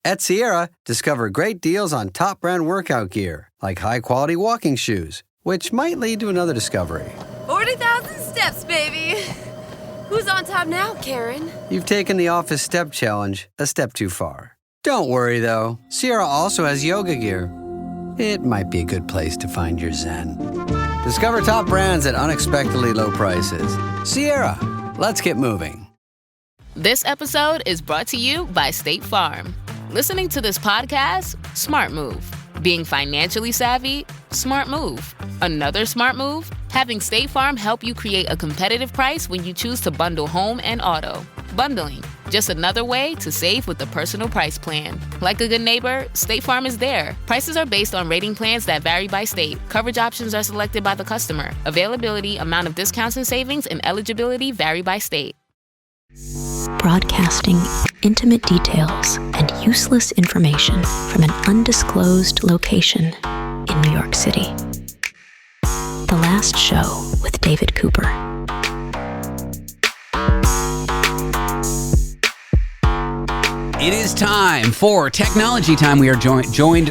At Sierra, discover great deals on top brand workout gear, like high-quality walking shoes, which might lead to another discovery. 40,000 steps, baby. Who's on top now, Karen? You've taken the office step challenge a step too far. Don't worry, though. Sierra also has yoga gear. It might be a good place to find your zen. Discover top brands at unexpectedly low prices. Sierra, let's get moving. This episode is brought to you by State Farm. Listening to this podcast? Smart move. Being financially savvy? Smart move. Another smart move? Having State Farm help you create a competitive price when you choose to bundle home and auto. Bundling, just another way to save with the personal price plan. Like a good neighbor, State Farm is there. Prices are based on rating plans that vary by state. Coverage options are selected by the customer. Availability, amount of discounts and savings, and eligibility vary by state. Broadcasting intimate details and useless information from an undisclosed location in New York City. The Last Show with David Cooper. It is time for Technology Time. We are joined,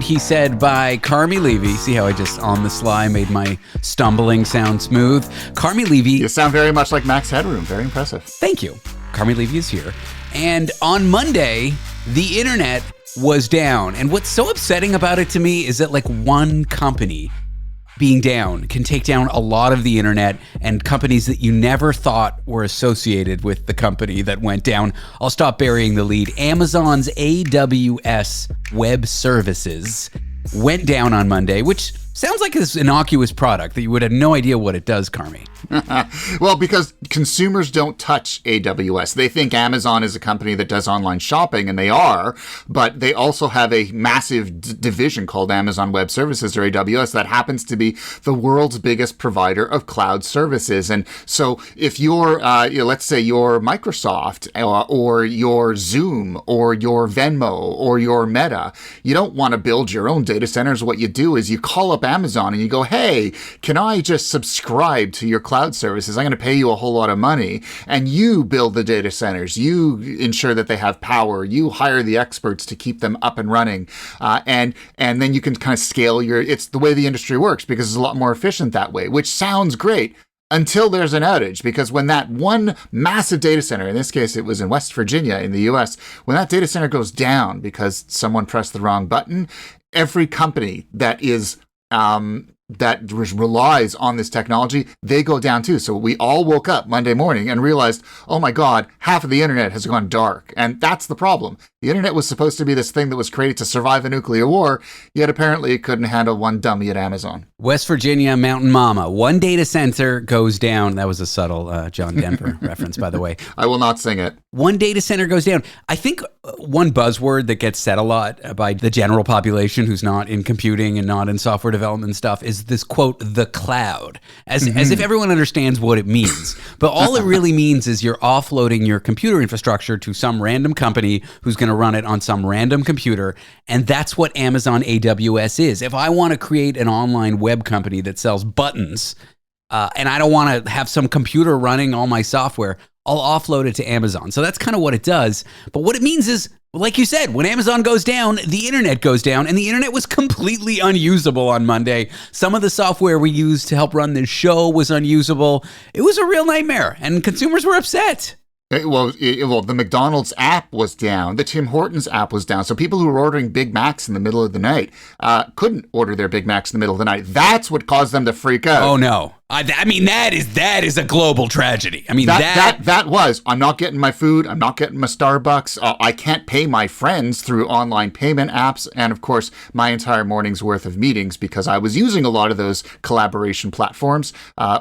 he said, by Carmi Levy. See how I just on the sly made my stumbling sound smooth? Carmi Levy. You sound very much like Max Headroom. Very impressive. Thank you. Carmi Levy is here. And on Monday, the internet was down. And what's so upsetting about it to me is that like one company being down can take down a lot of the internet, and companies that you never thought were associated with the company that went down. I'll stop burying the lead. Amazon's AWS Web Services went down on Monday, which sounds like this innocuous product that you would have no idea what it does, Carmi. Well, because consumers don't touch AWS. They think Amazon is a company that does online shopping, and they are, but they also have a massive division called Amazon Web Services, or AWS, that happens to be the world's biggest provider of cloud services. And so if you're, let's say you're Microsoft or your Zoom or your Venmo or your Meta, you don't want to build your own data centers. What you do is you call up Amazon and you go, hey, can I just subscribe to your cloud services? I'm going to pay you a whole lot of money, and you build the data centers. You ensure that they have power. You hire the experts to keep them up and running, and then you can kind of scale your. It's the way the industry works because it's a lot more efficient that way, which sounds great until there's an outage. Because when that one massive data center, in this case it was in West Virginia in the US, when that data center goes down because someone pressed the wrong button, every company that is that relies on this technology, they go down too. So we all woke up Monday morning and realized, oh my God, half of the internet has gone dark. And that's the problem. The internet was supposed to be this thing that was created to survive a nuclear war, yet apparently it couldn't handle one dummy at Amazon. West Virginia, Mountain Mama. One data center goes down. That was a subtle John Denver reference, by the way. I will not sing it. One data center goes down. I think one buzzword that gets said a lot by the general population who's not in computing and not in software development stuff is this quote, the cloud, as if everyone understands what it means. But all it really means is you're offloading your computer infrastructure to some random company who's going to run it on some random computer. And that's what Amazon AWS is. If I want to create an online web company that sells buttons, and I don't want to have some computer running all my software, I'll offload it to Amazon. So that's kind of what it does. But what it means is, like you said, when Amazon goes down, the internet goes down, and the internet was completely unusable on Monday. Some of the software we used to help run this show was unusable. It was a real nightmare, and consumers were upset. Well, the McDonald's app was down. The Tim Hortons app was down. So people who were ordering Big Macs in the middle of the night couldn't order their Big Macs in the middle of the night. That's what caused them to freak out. Oh, no. I mean, that is a global tragedy. I mean, that was, I'm not getting my food. I'm not getting my Starbucks. I can't pay my friends through online payment apps. And of course, my entire morning's worth of meetings, because I was using a lot of those collaboration platforms,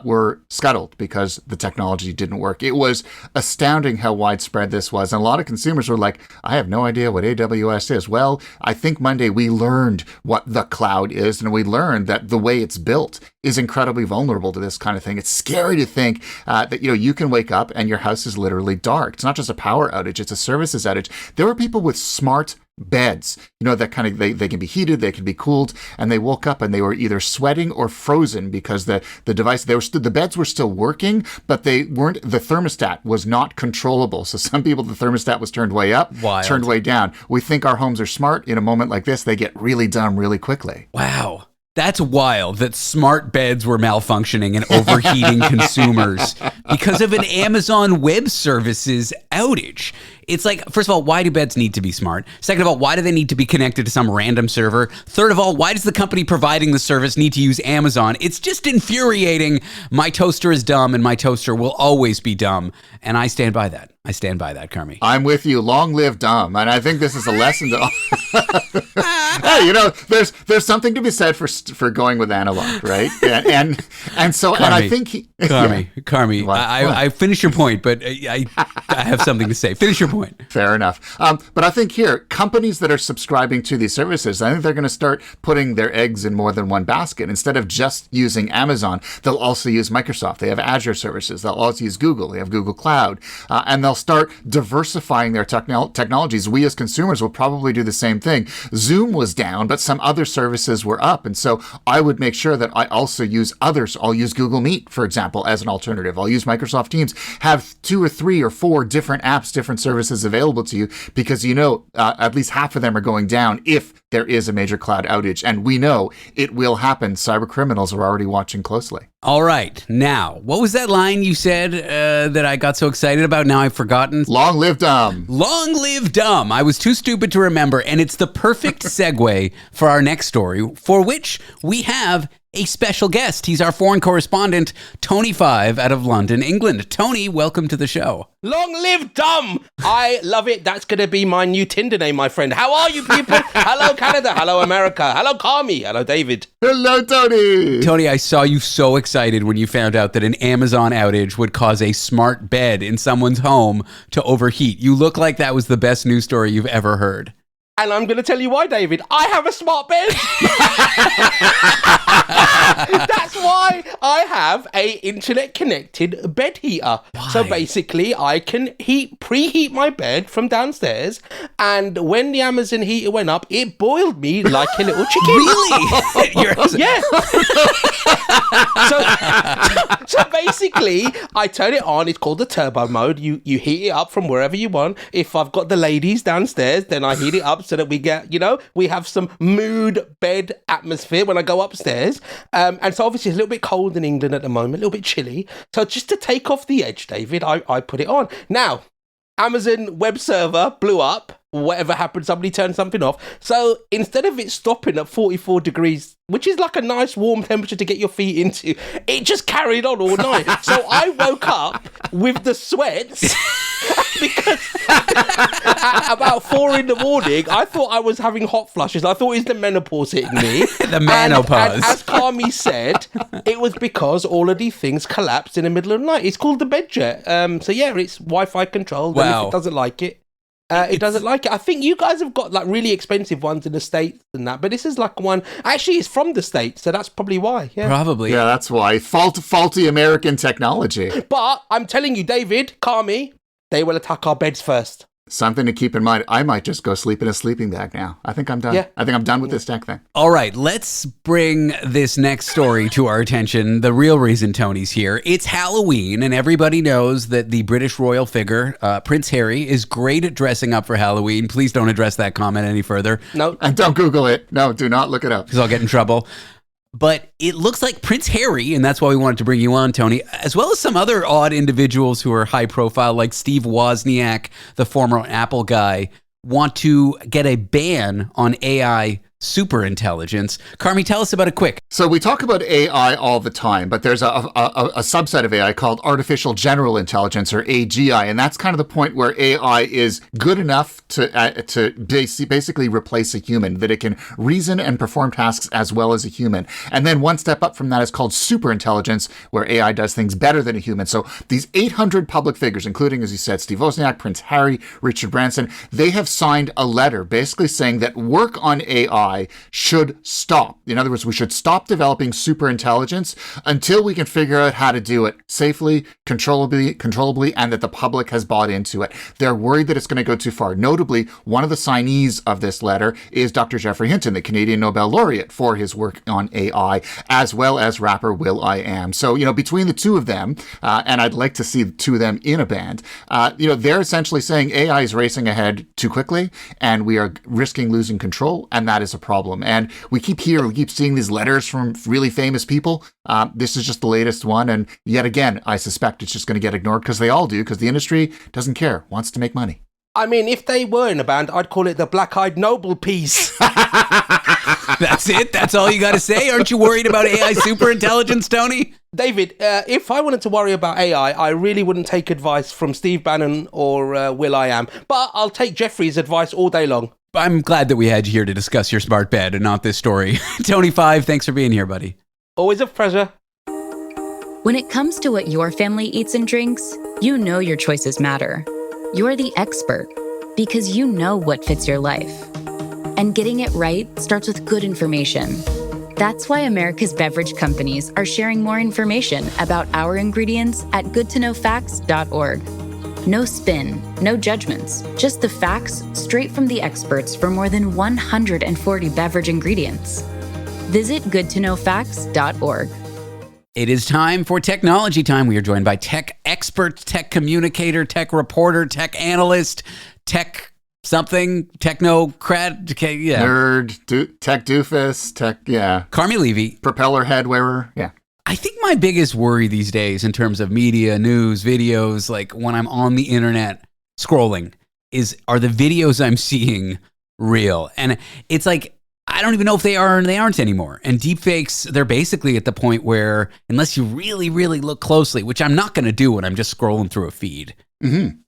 were scuttled because the technology didn't work. It was astounding how widespread this was. And a lot of consumers were like, I have no idea what AWS is. Well, I think Monday we learned what the cloud is, and we learned that the way it's built is incredibly vulnerable to this kind of thing. It's scary to think that you can wake up and your house is literally dark. It's not just a power outage, it's a services outage. There were people with smart beds, that kind of, they can be heated, they can be cooled, and they woke up and they were either sweating or frozen because the beds were still working, but the thermostat was not controllable. So some people, the thermostat was turned way up, turned way down. We think our homes are smart. In a moment like this, they get really dumb really quickly. Wow. That's wild that smart beds were malfunctioning and overheating consumers because of an Amazon Web Services outage. It's like, first of all, why do beds need to be smart? Second of all, why do they need to be connected to some random server? Third of all, why does the company providing the service need to use Amazon? It's just infuriating. My toaster is dumb and my toaster will always be dumb. And I stand by that. I stand by that, Carmi. I'm with you. Long live dumb. And I think this is a lesson to hey, there's something to be said for going with analog, right? And so Carmi, and I think Carmi, What? I finish your point, but I have something to say. Finish your point. Fair enough. But I think here, companies that are subscribing to these services, I think they're going to start putting their eggs in more than one basket. Instead of just using Amazon, they'll also use Microsoft. They have Azure services. They'll also use Google. They have Google Cloud. And they'll start diversifying their technologies. We as consumers will probably do the same thing. Zoom was down, but some other services were up. And so I would make sure that I also use others. I'll use Google Meet, for example, as an alternative. I'll use Microsoft Teams. Have 2 or 3 or 4 different apps, different services available to you because at least half of them are going down if there is a major cloud outage. And we know it will happen. Cyber criminals are already watching closely. All right. Now, what was that line you said that I got so excited about? Now I've forgotten. Long live dumb. Long live dumb. I was too stupid to remember. And it's the perfect segue for our next story, for which we have a special guest. He's our foreign correspondent, Tony Five, out of London, England. Tony, welcome to the show. Long live dumb! I love it. That's going to be my new Tinder name, my friend. How are you people? Hello, Canada. Hello, America. Hello, Carmi. Hello, David. Hello, Tony. Tony, I saw you so excited when you found out that an Amazon outage would cause a smart bed in someone's home to overheat. You look like that was the best news story you've ever heard. And I'm going to tell you why, David. I have a smart bed. That's why I have a internet-connected bed heater. Why? So basically, I can preheat my bed from downstairs. And when the Amazon heater went up, it boiled me like a little chicken. Really? Yeah. So basically, I turn it on. It's called the turbo mode. You heat it up from wherever you want. If I've got the ladies downstairs, then I heat it up so that we get, we have some mood bed atmosphere when I go upstairs. And so obviously it's a little bit cold in England at the moment, a little bit chilly. So just to take off the edge, David, I put it on. Now, Amazon web server blew up. Whatever happened, somebody turned something off. So instead of it stopping at 44 degrees, which is like a nice warm temperature to get your feet into, it just carried on all night. So I woke up with the sweats because at about 4 in the morning, I thought I was having hot flushes. I thought it was the menopause hitting me. The menopause. And as Carmi said, it was because all of these things collapsed in the middle of the night. It's called the bed jet. So yeah, it's Wi-Fi controlled. Wow. And if it doesn't like it, it doesn't like it. I think you guys have got like really expensive ones in the States and that, but this is like one. Actually, it's from the States, so that's probably why. Yeah, Probably. Yeah, that's why. Faulty American technology. But I'm telling you, David, Carmi, they will attack our beds first. Something to keep in mind. I might just go sleep in a sleeping bag now. I think I'm done. Yeah. I think I'm done with this tech thing. All right, let's bring this next story to our attention. The real reason Tony's here. It's Halloween, and everybody knows that the British royal figure, Prince Harry, is great at dressing up for Halloween. Please don't address that comment any further, No, And don't Google it. No, do not look it up. because I'll get in trouble. But it looks like Prince Harry, and that's why we wanted to bring you on, Tony, as well as some other odd individuals who are high profile, like Steve Wozniak, the former Apple guy, want to get a ban on AI superintelligence. Carmi, tell us about it quick. So we talk about AI all the time, but there's a subset of AI called artificial general intelligence, or AGI, and that's kind of the point where AI is good enough to basically replace a human, that it can reason and perform tasks as well as a human. And then one step up from that is called superintelligence, where AI does things better than a human. So these 800 public figures, including, as you said, Steve Wozniak, Prince Harry, Richard Branson, they have signed a letter basically saying that work on AI AI should stop. In other words, we should stop developing super intelligence until we can figure out how to do it safely, controllably, and that the public has bought into it. They're worried that it's going to go too far. Notably, one of the signees of this letter is Dr. Geoffrey Hinton, the Canadian Nobel laureate for his work on AI, as well as rapper will.i.am. So, between the two of them, and I'd like to see the two of them in a band, they're essentially saying AI is racing ahead too quickly, and we are risking losing control, and that is a problem. And we keep seeing these letters from really famous people. This is just the latest one, and yet again, I suspect it's just going to get ignored because they all do, because the industry doesn't care, wants to make money. I mean, if they were in a band, I'd call it the Black-Eyed Noble piece. That's it? That's all you got to say? Aren't you worried about AI superintelligence, Tony? David, if I wanted to worry about AI, I really wouldn't take advice from Steve Bannon or will.i.am, but I'll take Jeffrey's advice all day long. I'm glad that we had you here to discuss your smart bed and not this story. Tony 5, thanks for being here, buddy. Always a pleasure. When it comes to what your family eats and drinks, you know your choices matter. You're the expert because you know what fits your life. And getting it right starts with good information. That's why America's beverage companies are sharing more information about our ingredients at goodtoknowfacts.org. No spin, no judgments, just the facts straight from the experts for more than 140 beverage ingredients. Visit goodtoknowfacts.org. It is time for technology time. We are joined by tech expert, tech communicator, tech reporter, tech analyst, tech something, technocrat, yeah. Nerd, tech doofus, Carmi Levy. Propeller head wearer, yeah. I think my biggest worry these days in terms of media, news, videos, like when I'm on the internet scrolling, are the videos I'm seeing real? And it's like, I don't even know if they are or they aren't anymore. And deepfakes, they're basically at the point where, unless you really, really look closely, which I'm not going to do when I'm just scrolling through a feed,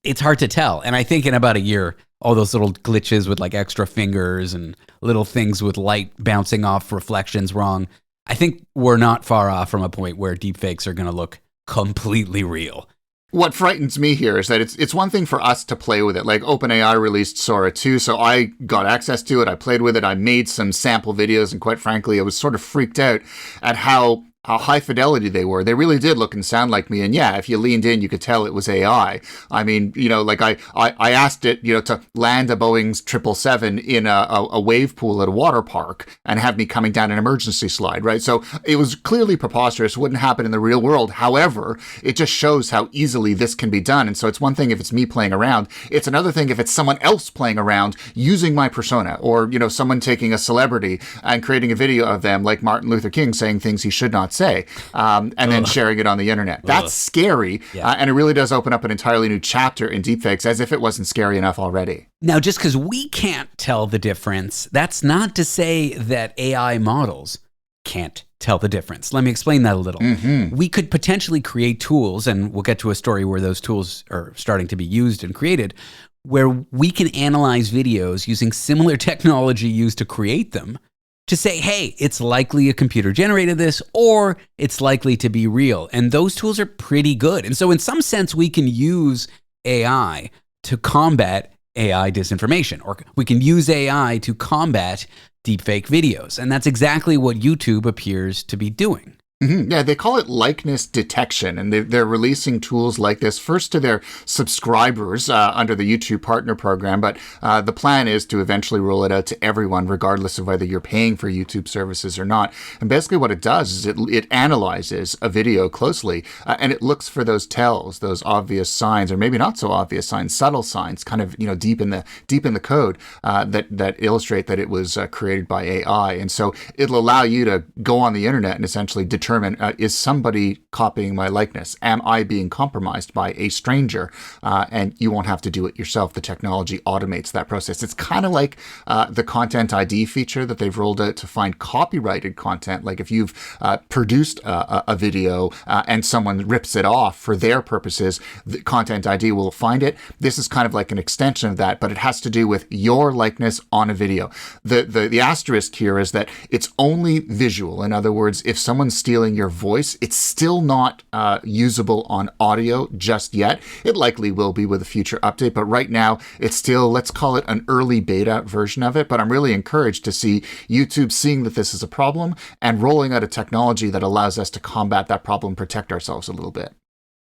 it's hard to tell. And I think in about a year, all those little glitches with like extra fingers and little things with light bouncing off reflections wrong, I think we're not far off from a point where deepfakes are going to look completely real. What frightens me here is that it's one thing for us to play with it. Like OpenAI released Sora 2, so I got access to it. I played with it. I made some sample videos, and quite frankly, I was sort of freaked out at how high fidelity they were. They really did look and sound like me. And yeah, if you leaned in, you could tell it was AI. I mean, like I asked it, to land a Boeing 777 in a wave pool at a water park and have me coming down an emergency slide, right? So it was clearly preposterous. It wouldn't happen in the real world. However, it just shows how easily this can be done. And so it's one thing if it's me playing around. It's another thing if it's someone else playing around using my persona, or, someone taking a celebrity and creating a video of them like Martin Luther King saying things he should not say, and then sharing it on the internet. That's scary, and it really does open up an entirely new chapter in deepfakes, as if it wasn't scary enough already. Now, just because we can't tell the difference, that's not to say that AI models can't tell the difference. Let me explain that a little. We could potentially create tools, and we'll get to a story where those tools are starting to be used and created, where we can analyze videos using similar technology used to create them, to say, hey, it's likely a computer generated this, or it's likely to be real. And those tools are pretty good. And so in some sense, we can use AI to combat AI disinformation, or we can use AI to combat deepfake videos. And that's exactly what YouTube appears to be doing. Yeah, they call it likeness detection, and they're releasing tools like this first to their subscribers under the YouTube Partner Program, but the plan is to eventually roll it out to everyone, regardless of whether you're paying for YouTube services or not. And basically what it does is it analyzes a video closely, and it looks for those tells, those obvious signs, or maybe not so obvious signs, subtle signs, kind of deep in the code that illustrate that it was created by AI. And so it'll allow you to go on the internet and essentially determine, is somebody copying my likeness? Am I being compromised by a stranger? And you won't have to do it yourself. The technology automates that process. It's kind of like the Content ID feature that they've rolled out to find copyrighted content. Like if you've produced a video and someone rips it off for their purposes, the Content ID will find it. This is kind of like an extension of that, but it has to do with your likeness on a video. The asterisk here is that it's only visual. In other words, if someone steals stealing your voice. It's still not usable on audio just yet. It likely will be with a future update, but right now it's still, let's call it an early beta version of it. But I'm really encouraged to see YouTube seeing that this is a problem and rolling out a technology that allows us to combat that problem, protect ourselves a little bit.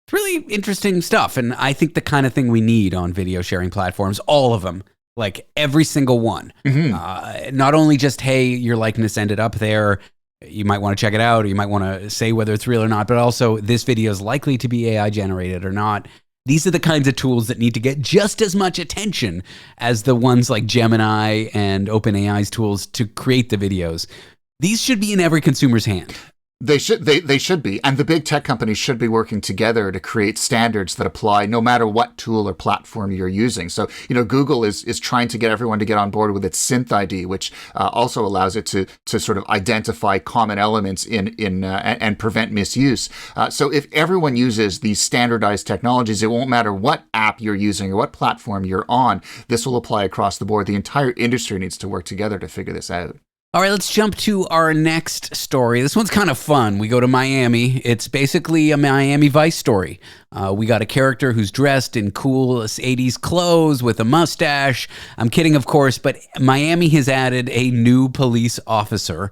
It's really interesting stuff, and I think the kind of thing we need on video sharing platforms, all of them, like every single one. Not only just, hey, your likeness ended up there, you might want to check it out, or you might want to say whether it's real or not, but also this video is likely to be AI generated or not. These are the kinds of tools that need to get just as much attention as the ones like Gemini and OpenAI's tools to create the videos. These should be in every consumer's hand. They should be. And the big tech companies should be working together to create standards that apply no matter what tool or platform you're using. So, Google is trying to get everyone to get on board with its Synth ID, which also allows it to sort of identify common elements and prevent misuse. So if everyone uses these standardized technologies, it won't matter what app you're using or what platform you're on. This will apply across the board. The entire industry needs to work together to figure this out. All right, let's jump to our next story. This one's kind of fun. We go to Miami. It's basically a Miami Vice story. We got a character who's dressed in cool 80s clothes with a mustache. I'm kidding, of course, but Miami has added a new police officer,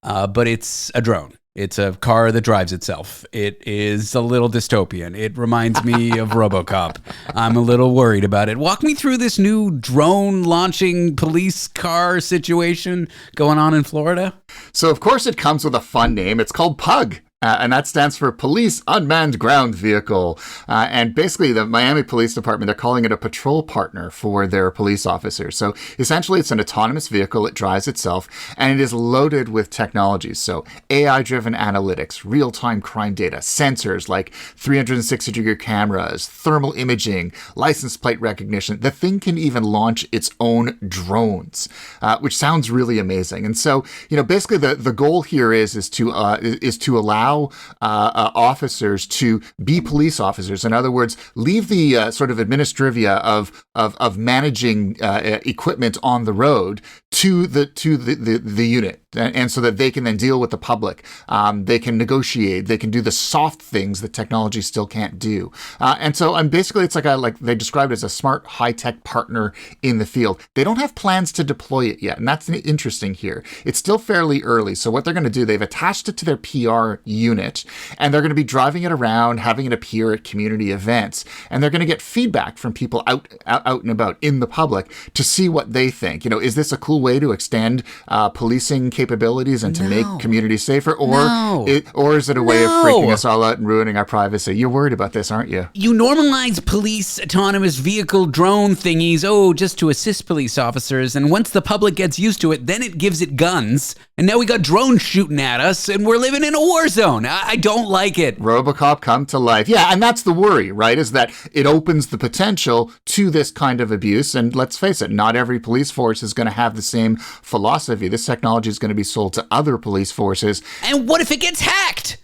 but it's a drone. It's a car that drives itself. It is a little dystopian. It reminds me of RoboCop. I'm a little worried about it. Walk me through this new drone launching police car situation going on in Florida. So, of course, it comes with a fun name. It's called PUG. And that stands for Police Unmanned Ground Vehicle. And basically, the Miami Police Department, they're calling it a patrol partner for their police officers. So essentially, it's an autonomous vehicle. It drives itself, and it is loaded with technologies. So AI-driven analytics, real-time crime data, sensors like 360-degree cameras, thermal imaging, license plate recognition. The thing can even launch its own drones, which sounds really amazing. And so, basically, the goal here is to allow officers to be police officers. In other words, leave the sort of administrivia of managing equipment on the road to the unit, and so that they can then deal with the public. They can negotiate. They can do the soft things that technology still can't do. And so, basically, it's like they describe it as a smart, high-tech partner in the field. They don't have plans to deploy it yet, and that's interesting here. It's still fairly early. So what they're going to do, they've attached it to their PR unit, and they're going to be driving it around, having it appear at community events, and they're going to get feedback from people out and about in the public to see what they think. Is this a cool way to extend policing capabilities and to make communities safer, or is it a way of freaking us all out and ruining our privacy? You're worried about this, aren't you? You normalize police autonomous vehicle drone thingies, just to assist police officers, and once the public gets used to it, then it gives it guns, and now we got drones shooting at us, and we're living in a war zone. I don't like it. RoboCop come to life. Yeah, and that's the worry, right? Is that it opens the potential to this kind of abuse. And let's face it, not every police force is going to have the same philosophy. This technology is going to be sold to other police forces. And what if it gets hacked?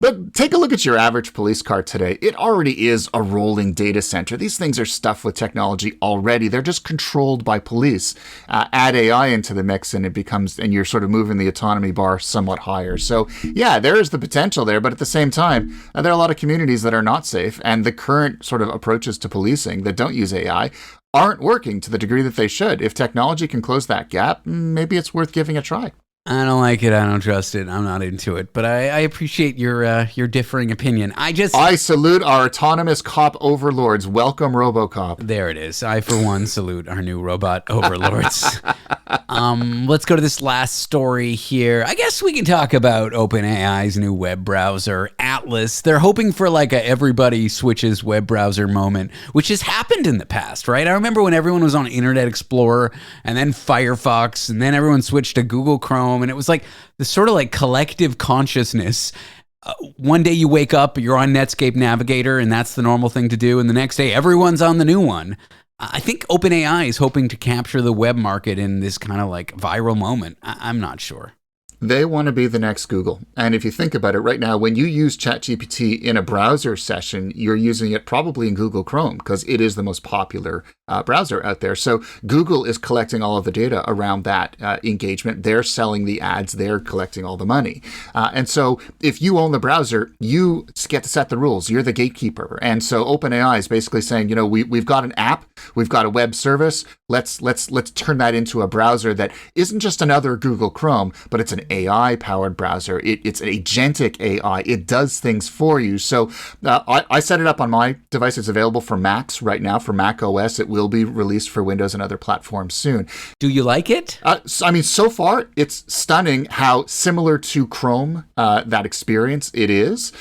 But take a look at your average police car today. It already is a rolling data center. These things are stuffed with technology already. They're just controlled by police. Add AI into the mix and you're sort of moving the autonomy bar somewhat higher. So yeah, there is the potential there, but at the same time, there are a lot of communities that are not safe, and the current sort of approaches to policing that don't use AI aren't working to the degree that they should. If technology can close that gap, maybe it's worth giving a try. I don't like it. I don't trust it. I'm not into it. But I appreciate your differing opinion. I salute our autonomous cop overlords. Welcome, RoboCop. There it is. I, for one, salute our new robot overlords. Let's go to this last story here. I guess we can talk about OpenAI's new web browser, Atlas. They're hoping for like a everybody switches web browser moment, which has happened in the past, right? I remember when everyone was on Internet Explorer and then Firefox, and then everyone switched to Google Chrome. And it was like this sort of like collective consciousness. One day you wake up, you're on Netscape Navigator, and that's the normal thing to do. And the next day, everyone's on the new one. I think OpenAI is hoping to capture the web market in this kind of like viral moment. I'm not sure. They want to be the next Google. And if you think about it right now, when you use ChatGPT in a browser session, you're using it probably in Google Chrome because it is the most popular browser out there. So Google is collecting all of the data around that engagement. They're selling the ads. They're collecting all the money. And so if you own the browser, you get to set the rules. You're the gatekeeper. And so OpenAI is basically saying, you know, we've got an app, we've got a web service. Let's turn that into a browser that isn't just another Google Chrome, but it's an AI-powered browser. It's an agentic AI. It does things for you. So I set it up on my device. It's available for Macs right now, for Mac OS. It will be released for Windows and other platforms soon. Do you like it? So far, it's stunning how similar to Chrome that experience it is.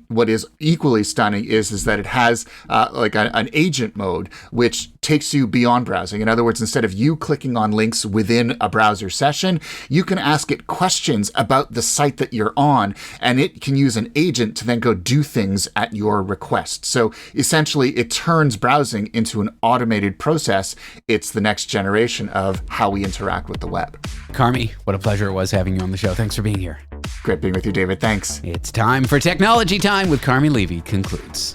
What is equally stunning is that it has like an agent mode, which takes you beyond browsing. In other words, instead of you clicking on links within a browser session, you can ask it questions about the site that you're on, and it can use an agent to then go do things at your request. So essentially, it turns browsing into an automated process. It's the next generation of how we interact with the web. Carmi, what a pleasure it was having you on the show. Thanks for being here. Great being with you, David. Thanks. It's time for Technology Time with Carmi Levy concludes.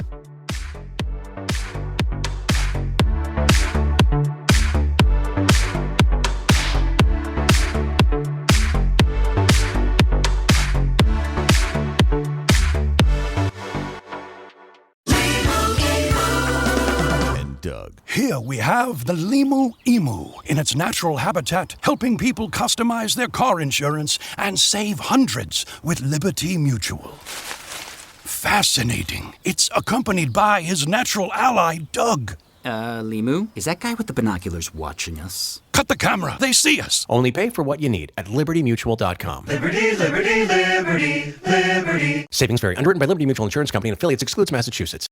Here we have the Limu Emu in its natural habitat, helping people customize their car insurance and save hundreds with Liberty Mutual. Fascinating. It's accompanied by his natural ally, Doug. Limu, is that guy with the binoculars watching us? Cut the camera. They see us. Only pay for what you need at libertymutual.com. Liberty, liberty, liberty, liberty. Savings vary. Underwritten by Liberty Mutual Insurance Company and affiliates. Excludes Massachusetts.